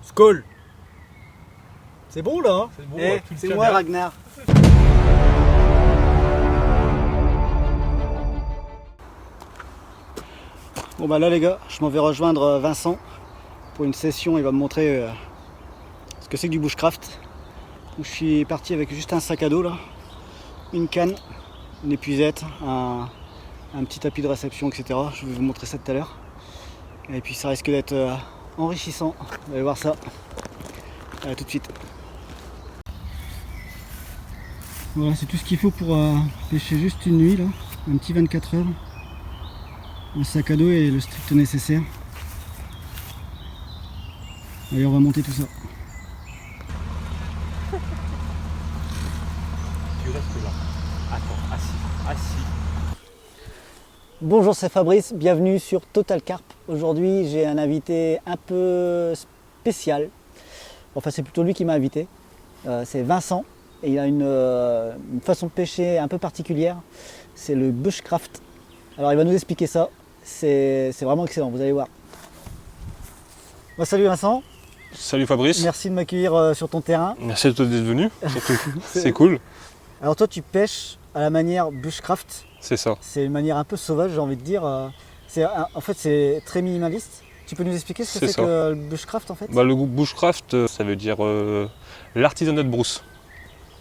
Skål. C'est bon là hein. C'est bon, Eh, tout c'est tient moi bien. Ragnar. Bon bah là les gars, je m'en vais rejoindre Vincent pour une session, il va me montrer ce que c'est que du bushcraft. Donc, je suis parti avec juste un sac à dos là, une canne, une épuisette, un petit tapis de réception, etc. Je vais vous montrer ça tout à l'heure. Et puis ça risque d'être enrichissant, vous allez voir ça. À tout de suite. Voilà, c'est tout ce qu'il faut pour pêcher juste une nuit là, un petit 24 heures. Un sac à dos et le strict nécessaire. Allez, on va monter tout ça. Tu restes là. Attends, assis. Bonjour, c'est Fabrice, bienvenue sur Total Carp. Aujourd'hui, j'ai un invité un peu spécial. Enfin, c'est plutôt lui qui m'a invité. C'est Vincent et il a une façon de pêcher un peu particulière. C'est le bushcraft. Alors, il va nous expliquer ça. C'est vraiment excellent, vous allez voir. Bon, salut Vincent, Salut Fabrice. merci de m'accueillir sur ton terrain. Merci à toi d'être venu, surtout. C'est cool. Alors toi, tu pêches à la manière bushcraft. C'est ça. C'est une manière un peu sauvage, j'ai envie de dire. En fait, c'est très minimaliste. Tu peux nous expliquer ce que C'est c'est ça. que le bushcraft en fait? Bah, le bushcraft, ça veut dire l'artisanat de brousse.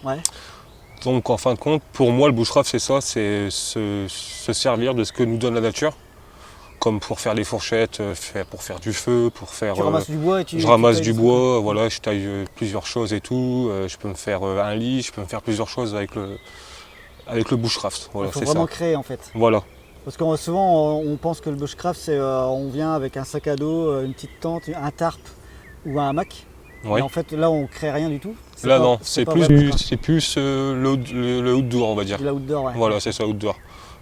Ouais. Donc en fin de compte, pour moi, le bushcraft, c'est ça, c'est se servir de ce que nous donne la nature. Comme pour faire des fourchettes, pour faire du feu, pour faire... Tu ramasses du bois et tu... Je ramasse du bois, voilà, je taille plusieurs choses et tout. Je peux me faire un lit, je peux me faire plusieurs choses avec le bushcraft. Voilà, Il faut c'est vraiment ça. créer en fait. Voilà, Parce que souvent on pense que le bushcraft c'est on vient avec un sac à dos, une petite tente, un tarp ou un hamac. ouais. Et en fait là on crée rien du tout. Là pas- non, c'est pas plus, vrai bushcraft. le outdoor, on va dire. Du outdoor, ouais. Voilà, c'est ça, outdoor.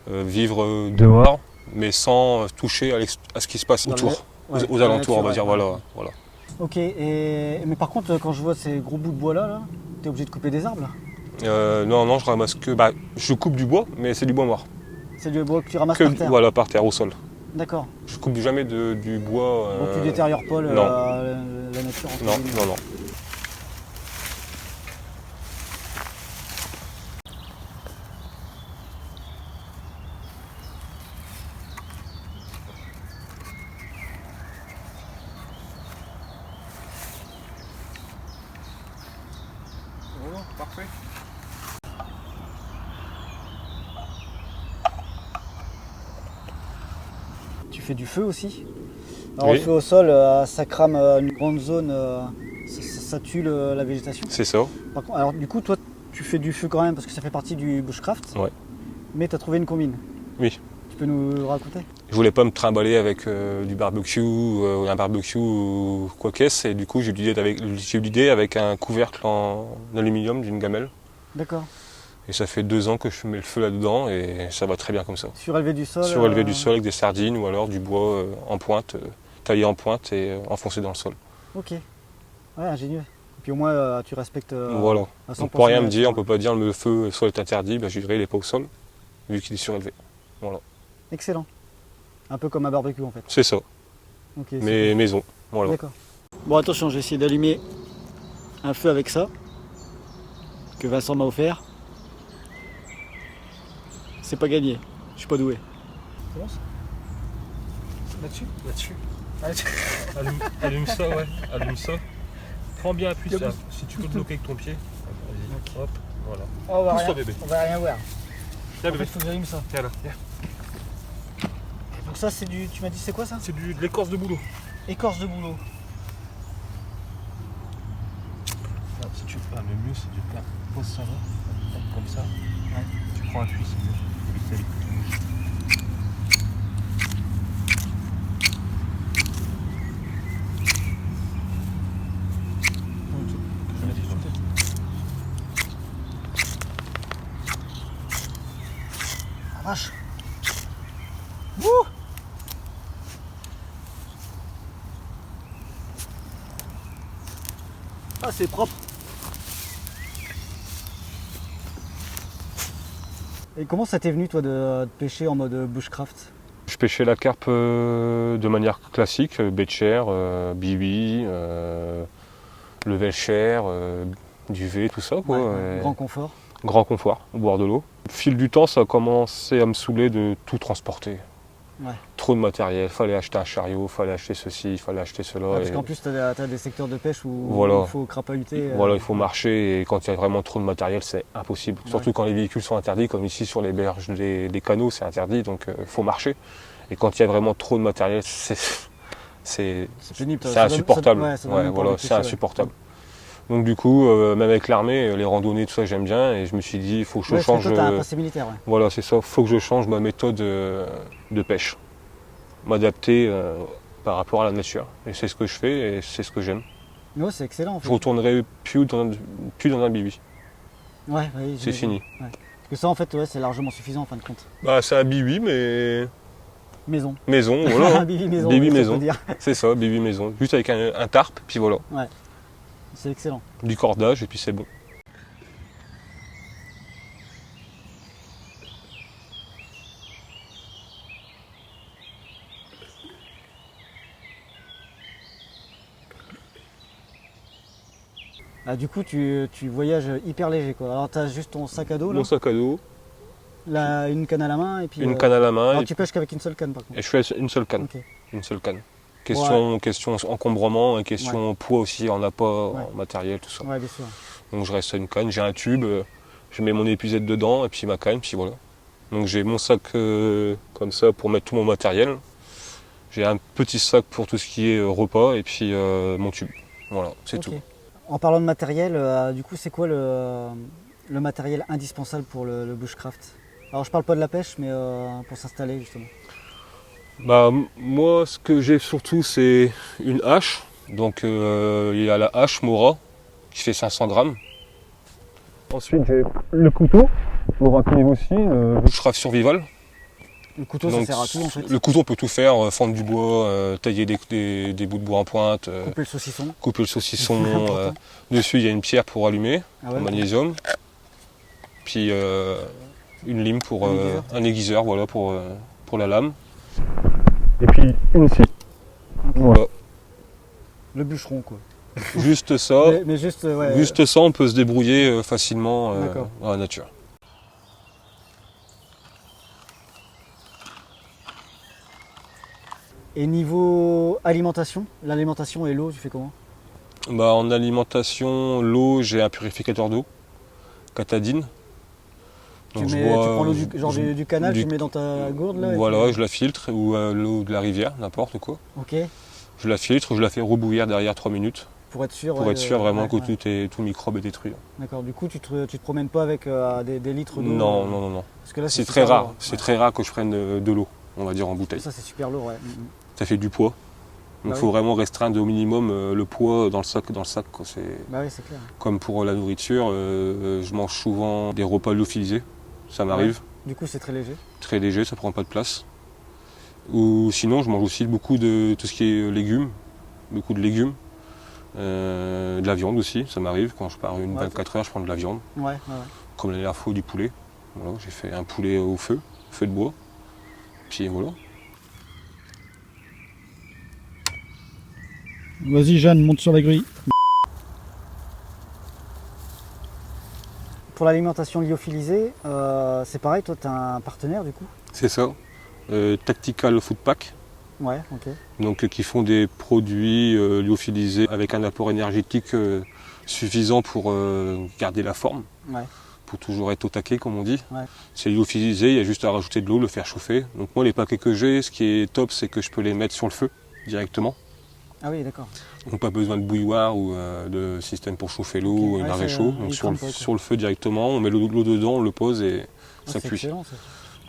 Vivre dehors, mais sans toucher à ce qui se passe Dans autour, ouais, aux dans la alentours, nature, on va ouais. dire. Voilà. Ok, mais par contre quand je vois ces gros bouts de bois là, t'es obligé de couper des arbres là? Non, je ramasse que... Bah, je coupe du bois, mais c'est du bois mort. C'est du bois que tu ramasses Que, par terre? voilà, par terre, au sol. D'accord. Je coupe jamais du bois... Donc tu détériores pas non. la nature entre Non, guillemets. non. Parfait. Tu fais du feu aussi. Alors Oui. le feu au sol, ça crame une grande zone, ça tue la végétation. C'est ça. Par contre, alors du coup, toi, tu fais du feu quand même parce que ça fait partie du bushcraft. Ouais. Mais tu as trouvé une combine. Oui. Tu peux nous raconter? Je voulais pas me trimballer avec du barbecue, un barbecue ou quoi qu'est-ce, et du coup j'ai eu l'idée avec un couvercle en aluminium d'une gamelle. D'accord. Et ça fait 2 ans que je mets le feu là-dedans et ça va très bien comme ça. Surélevé du sol. Surélevé du sol avec des sardines ou alors du bois en pointe, taillé en pointe et enfoncé dans le sol. Ok. Ouais, ingénieux. Et puis au moins, tu respectes Voilà. à 100% On peut rien la me dire, on nature. peut pas dire le feu, le sol est interdit, je dirais il n'est pas au sol, vu qu'il est surélevé. Voilà. Excellent. Un peu comme un barbecue en fait. C'est ça, Ok, mais maison. Voilà. d'accord. Bon, attention, j'ai essayé d'allumer un feu avec ça que Vincent m'a offert. C'est pas gagné. Je suis pas doué. Comment ça? Là-dessus. Allume ça, ouais. Allume ça. Prends bien appui ça. Si tu peux te bloquer avec ton pied. Vas-y. Hop. Voilà. Oh, Pousse-toi, bébé. on va rien voir. Tiens, En fait, bébé. faut que j'allume ça. Tiens là. Donc ça, c'est du... Tu m'as dit c'est quoi ça? C'est de l'écorce de bouleau. Écorce de bouleau. Non, si tu veux, le mieux c'est de faire pose ça là, comme ça. Ouais. Tu prends appui, c'est mieux. Évite d'aller. Ah vache. Wouh. Ah, c'est propre. Et comment ça t'est venu toi de pêcher en mode bushcraft? Je pêchais la carpe de manière classique, baie de chair, bibi, level chair, duvet, tout ça, quoi. Grand confort. Grand confort, au bord de l'eau. Au fil du temps, ça a commencé à me saouler de tout transporter. Ouais. Trop de matériel, fallait acheter un chariot, fallait acheter ceci, fallait acheter cela. Parce qu'en plus, tu as des secteurs de pêche où Voilà. il faut crapahuter. Voilà, il faut marcher et quand il y a vraiment trop de matériel, c'est impossible. Surtout quand les véhicules sont interdits, comme ici sur les berges des canaux, c'est interdit, donc il faut marcher. Et quand il y a vraiment trop de matériel, c'est pénible. C'est insupportable. Ça donne Voilà, c'est insupportable. Donc du coup, même avec l'armée, les randonnées, tout ça, j'aime bien. Et je me suis dit, il faut que je change. Toi, t'as un passé militaire. Voilà, c'est ça. Il faut que je change ma méthode de pêche, m'adapter par rapport à la nature. Et c'est ce que je fais et c'est ce que j'aime. Ouais, c'est excellent. En fait. Je retournerai plus dans un bibi. Ouais, oui, c'est fini. Ouais. Parce que ça, en fait, c'est largement suffisant en fin de compte. Bah, c'est un bibi, mais maison. Maison, voilà. Un bibi maison. Bibi maison. C'est ça, bibi maison. Juste avec un tarp, puis voilà. Ouais. C'est excellent. Du cordage et puis c'est bon. Ah, du coup, tu voyages hyper léger, quoi. Alors, tu as juste ton sac à dos, là. Mon sac à dos. Une canne à la main et puis. Une canne à la main. Alors, tu pêches qu'avec une seule canne, par contre. Et je fais une seule canne. Okay. Une seule canne. Question encombrement et question poids aussi en apport, en matériel, tout ça. Ouais, bien sûr. Donc je reste à une canne, j'ai un tube, je mets mon épuisette dedans et puis ma canne, puis voilà. Donc j'ai mon sac comme ça pour mettre tout mon matériel. J'ai un petit sac pour tout ce qui est repas et puis mon tube. Voilà, c'est tout. En parlant de matériel, du coup c'est quoi le matériel indispensable pour le bushcraft? Alors je parle pas de la pêche, mais pour s'installer justement. Bah moi ce que j'ai surtout c'est une hache. Donc il y a la hache Mora qui fait 500 grammes. Ensuite j'ai le couteau, Mora Kniv aussi, bushcraft survival. Le couteau ça sert à tout en fait. Le couteau peut tout faire, fendre du bois, tailler des bouts de bois en pointe. Couper le saucisson. Couper le saucisson. Dessus il y a une pierre pour allumer, en magnésium. Puis une lime pour un aiguiseur voilà, pour la lame. Et puis une scie. Voilà. Le bûcheron quoi. Juste ça. mais juste ça, on peut se débrouiller facilement dans la nature. Et niveau alimentation, l'alimentation et l'eau, tu fais comment? Bah, en alimentation, l'eau, j'ai un purificateur d'eau, Catadine. Donc tu prends l'eau du canal, tu mets dans ta gourde là? Voilà, je la filtre, ou l'eau de la rivière, n'importe quoi. Ok. Je la filtre, je la fais rebouillir derrière 3 minutes. Pour être sûr vraiment que tout microbe est détruit. D'accord, du coup tu te promènes pas avec des litres d'eau? Non. Parce que là, c'est très rare, c'est très rare que je prenne de l'eau, on va dire en bouteille. Ça c'est super lourd, ouais. Ça fait du poids. Donc il faut vraiment restreindre au minimum le poids dans le sac. Quoi. Bah oui, c'est clair. Comme pour la nourriture, je mange souvent des repas lyophilisés, ça m'arrive. Du coup c'est très léger? Très léger, ça prend pas de place. Ou sinon je mange aussi beaucoup de tout ce qui est légumes, beaucoup de légumes. De la viande aussi, ça m'arrive. Quand je pars 24 heures, je prends de la viande. Comme la dernière fois du poulet. Voilà, j'ai fait un poulet au feu de bois. Puis voilà. Vas-y Jeanne, monte sur la grille. Pour l'alimentation lyophilisée, c'est pareil, toi tu as un partenaire du coup? C'est ça. Tactical Food Pack. Ouais, ok. Donc qui font des produits lyophilisés avec un apport énergétique suffisant pour garder la forme. Ouais. Pour toujours être au taquet comme on dit. Ouais. C'est lyophilisé, il y a juste à rajouter de l'eau, le faire chauffer. Donc moi les paquets que j'ai, ce qui est top c'est que je peux les mettre sur le feu directement. Ah oui, d'accord. Donc pas besoin de bouilloire ou de système pour chauffer l'eau ou un réchaud. Donc sur le feu directement, on met l'eau dedans, on le pose et ça cuit. Excellent, ça.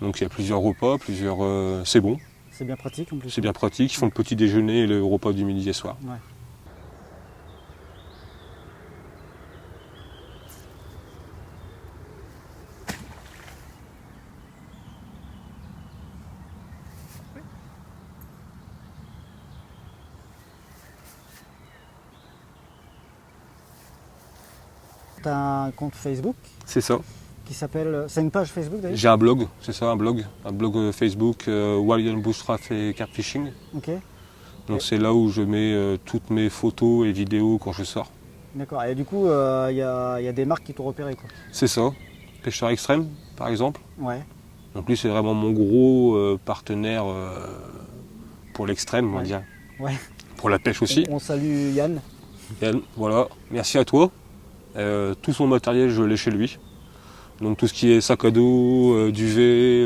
Donc il y a plusieurs repas, c'est bon. C'est bien pratique en plus. C'est bien pratique, ils font le petit déjeuner et le repas du midi et soir. Ouais. Tu as un compte Facebook? C'est ça. Qui s'appelle. C'est une page Facebook d'ailleurs? J'ai un blog, c'est ça, un blog Facebook, Wild Bushcraft et Carp Fishing. Ok. Donc c'est là où je mets toutes mes photos et vidéos quand je sors. D'accord. Et du coup, il y a des marques qui t'ont repéré, quoi. C'est ça. Pêcheur extrême, par exemple. Ouais. Donc lui, c'est vraiment mon gros partenaire pour l'extrême, on va Ouais. dire. Ouais. Pour la pêche aussi. On salue Yann. Yann, voilà, merci à toi. Tout son matériel, je l'ai chez lui. Donc tout ce qui est sac à dos, duvet,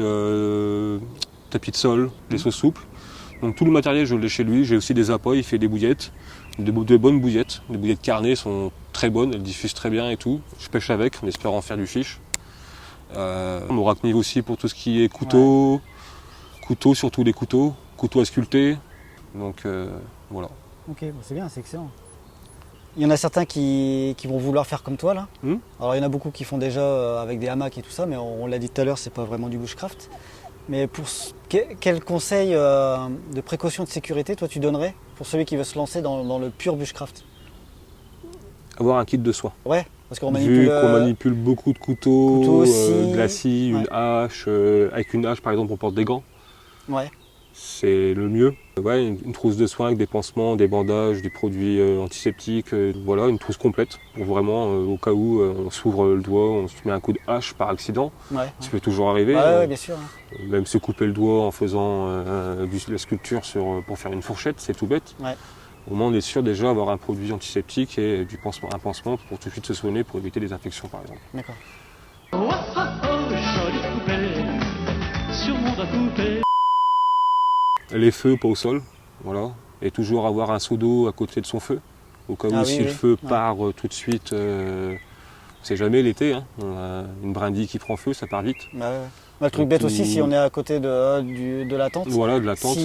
tapis de sol, les sauces souples. Donc tout le matériel, je l'ai chez lui. J'ai aussi des appâts, il fait des bouillettes, de bonnes bouillettes. Les bouillettes carnées sont très bonnes, elles diffusent très bien et tout. Je pêche avec, en espérant faire du fiche. Mon rack-nive aussi pour tout ce qui est couteau, couteaux, surtout les couteaux à sculpter. Donc voilà. Ok, bon, c'est bien, c'est excellent. Il y en a certains qui vont vouloir faire comme toi là. Alors il y en a beaucoup qui font déjà avec des hamacs et tout ça, mais on l'a dit tout à l'heure, c'est pas vraiment du bushcraft. Mais quel conseil de précaution de sécurité toi tu donnerais pour celui qui veut se lancer dans le pur bushcraft? Avoir un kit de soin. Ouais, parce qu'on Vu qu'on manipule beaucoup de couteaux, de la scie, une hache, avec une hache par exemple on porte des gants. Ouais. C'est le mieux. Ouais, une trousse de soins avec des pansements, des bandages, des produits antiseptiques, voilà, une trousse complète pour vraiment au cas où on s'ouvre le doigt, on se met un coup de hache par accident. Ouais, ça peut toujours arriver. Ouais, bien sûr. Même se couper le doigt en faisant la sculpture pour faire une fourchette, c'est tout bête. Ouais. Au moins on est sûr déjà d'avoir un produit antiseptique et un pansement pour tout de suite se soigner pour éviter des infections par exemple. D'accord. Les feux pas au sol, voilà. Et toujours avoir un seau d'eau à côté de son feu. Au cas où si le feu part tout de suite, c'est jamais l'été, hein. Une brindille qui prend feu, ça part vite. Le truc bête aussi, si on est à côté de la tente. Voilà, de la tente.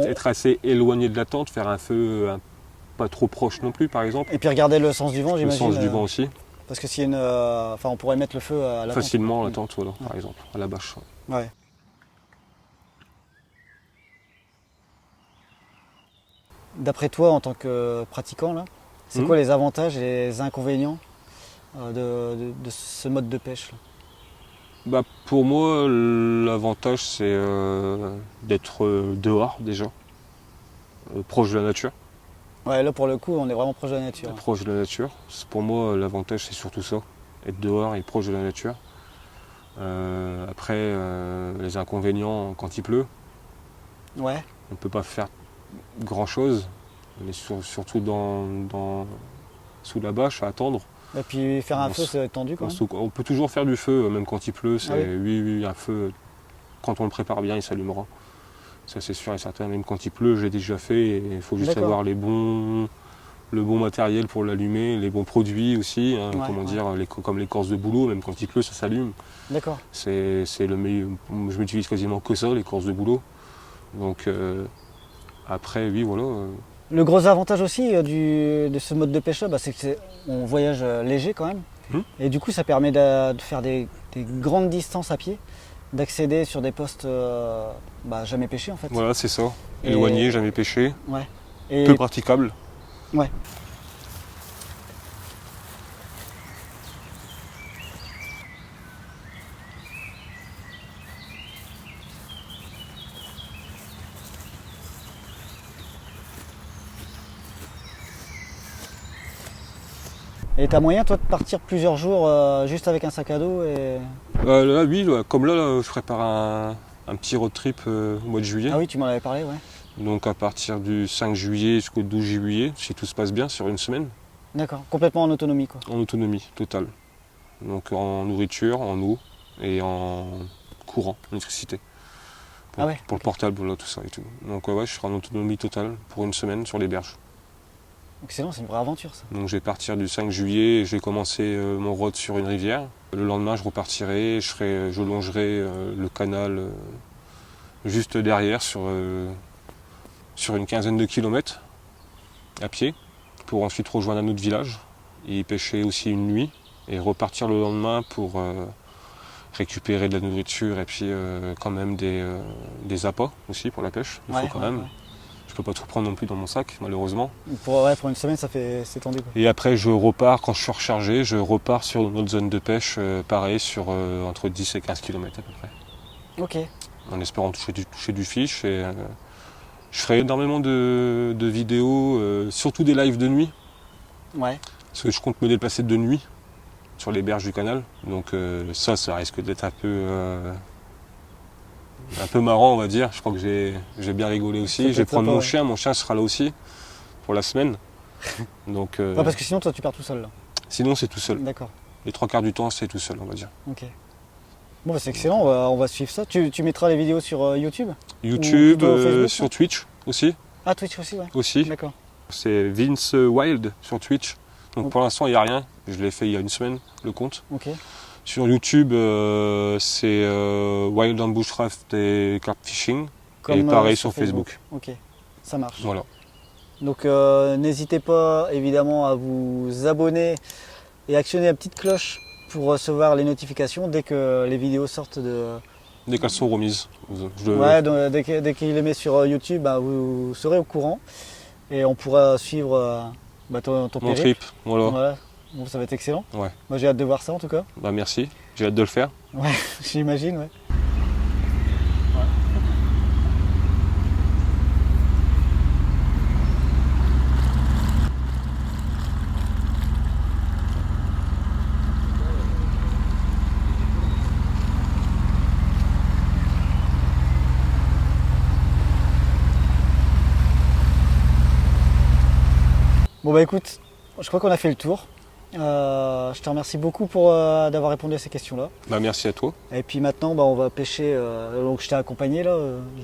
Être assez éloigné de la tente, faire un feu pas trop proche non plus, par exemple. Et puis regarder le sens du vent, j'imagine. Le sens du vent aussi. Parce que si on pourrait mettre le feu à la tente. Facilement à la tente, voilà, par exemple, à la bâche. Ouais. D'après toi, en tant que pratiquant, là, c'est quoi les avantages et les inconvénients de ce mode de pêche là? Pour moi, l'avantage, c'est d'être dehors déjà, proche de la nature. Ouais, là pour le coup, on est vraiment proche de la nature. Proche de la nature. Pour moi, l'avantage, c'est surtout ça, être dehors et proche de la nature. Après, les inconvénients, quand il pleut, ouais. On ne peut pas faire grand-chose. On est surtout sous la bâche à attendre. Et puis faire un feu, c'est tendu quand même. On peut toujours faire du feu, même quand il pleut. Oui, un feu, quand on le prépare bien, il s'allumera. Ça c'est sûr et certain. Même quand il pleut, j'ai déjà fait. Et il faut juste avoir le bon matériel pour l'allumer, les bons produits aussi. Hein, comme l'écorce de bouleau, même quand il pleut, ça s'allume. D'accord. C'est le meilleur. Je m'utilise quasiment que ça, l'écorce de bouleau. Donc après, oui, voilà. Le gros avantage aussi de ce mode de pêche là, c'est qu'on voyage léger quand même. Et du coup, ça permet de faire des grandes distances à pied, d'accéder sur des postes jamais pêchés en fait. Voilà, c'est ça. Éloigné, jamais pêché. Ouais. Peu praticable. Ouais. Et t'as moyen toi de partir plusieurs jours juste avec un sac à dos et... Là, oui, comme là, je prépare un petit road trip au mois de juillet. Ah oui, tu m'en avais parlé, ouais. Donc à partir du 5 juillet jusqu'au 12 juillet, si tout se passe bien, sur une semaine. D'accord, complètement en autonomie quoi. En autonomie, totale. Donc en nourriture, en eau et en courant, en électricité. Pour le portable, là, tout ça et tout. Donc je serai en autonomie totale pour une semaine sur les berges. Excellent, c'est une vraie aventure ça. Donc je vais partir du 5 juillet, je vais commencer mon road sur une rivière. Le lendemain je repartirai, je longerai le canal juste derrière sur une quinzaine de kilomètres à pied pour ensuite rejoindre un autre village et y pêcher aussi une nuit et repartir le lendemain pour récupérer de la nourriture et puis quand même des appâts aussi pour la pêche. Il faut quand même. Je peux pas tout prendre non plus dans mon sac, malheureusement. Pour une semaine, c'est tendu. Quoi. Et après, je repars, quand je suis rechargé, je repars sur une autre zone de pêche, pareil, sur entre 10 et 15 km à peu près. Ok. En espérant toucher du fiche. Et, je ferai énormément de vidéos, surtout des lives de nuit. Ouais. Parce que je compte me déplacer de nuit sur les berges du canal. Donc ça risque d'être un peu marrant, on va dire. Je crois que j'ai bien rigolé aussi. Je vais prendre mon chien sera là aussi pour la semaine. Donc, ouais, parce que sinon toi tu pars tout seul là. Sinon c'est tout seul. D'accord. Les 3/4 du temps c'est tout seul, on va dire. Ok. Bon bah, c'est excellent, on va suivre ça. Tu mettras les vidéos sur YouTube? YouTube, Facebook, sur Twitch aussi. Ah, Twitch aussi, ouais. Aussi. D'accord. C'est Vince Wild sur Twitch. Donc Ok. pour l'instant il n'y a rien. Je l'ai fait il y a une semaine, le compte. Ok. Sur YouTube, c'est Wild and Bushcraft et Carp Fishing. Et pareil sur Facebook. Ok, ça marche. Voilà. Donc n'hésitez pas évidemment à vous abonner et actionner la petite cloche pour recevoir les notifications dès que les vidéos sortent de... Dès qu'elles sont remises. Ouais, donc, dès qu'il les met sur YouTube, bah, vous serez au courant et on pourra suivre ton Mon périple. trip, voilà. Voilà. Bon, ça va être excellent. Ouais. Moi j'ai hâte de voir ça en tout cas. Bah merci, j'ai hâte de le faire. Ouais, j'imagine, ouais. Bon bah écoute, je crois qu'on a fait le tour. Je te remercie beaucoup pour d'avoir répondu à ces questions-là. Bah merci à toi. Et puis maintenant, bah, on va pêcher. Donc je t'ai accompagné là.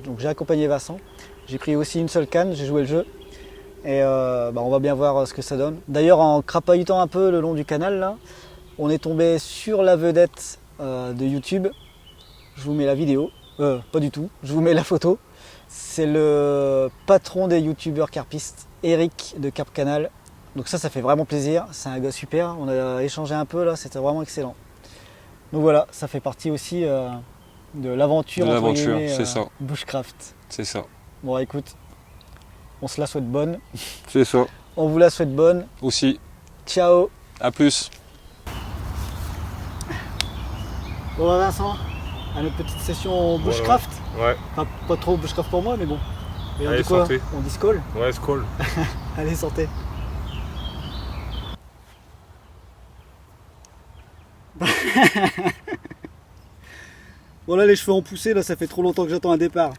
Donc j'ai accompagné Vincent. J'ai pris aussi une seule canne, j'ai joué le jeu. Et bah, on va bien voir ce que ça donne. D'ailleurs, en crapahutant un peu le long du canal là, on est tombé sur la vedette de YouTube. Je vous mets la vidéo. Pas du tout. Je vous mets la photo. C'est le patron des youtubeurs carpistes, Eric de Carp Canal. Donc ça fait vraiment plaisir. C'est un gars super. On a échangé un peu là, c'était vraiment excellent. Donc voilà, ça fait partie aussi de l'aventure. De l'aventure, c'est ça. Bushcraft. C'est ça. Bon écoute, on se la souhaite bonne. C'est ça. On vous la souhaite bonne. Aussi. Ciao. À plus. Bon bah Vincent, à notre petite session Bushcraft. Ouais. Enfin, pas trop Bushcraft pour moi, mais bon. Et on Allez, dit quoi? santé. On dit skol. Ouais, skol. Allez, santé. Bon là les cheveux ont poussé, là ça fait trop longtemps que j'attends un départ.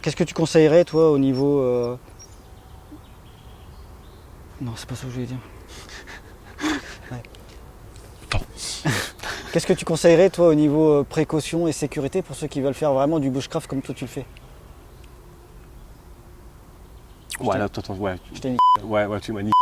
Qu'est-ce que tu conseillerais toi au niveau... Non c'est pas ça que je voulais dire. Ouais. Qu'est-ce que tu conseillerais toi au niveau précaution et sécurité pour ceux qui veulent faire vraiment du bushcraft comme toi tu le fais? Ouais, là, attends, ouais. Je t'ai niqué. Ouais, tu m'as niqué.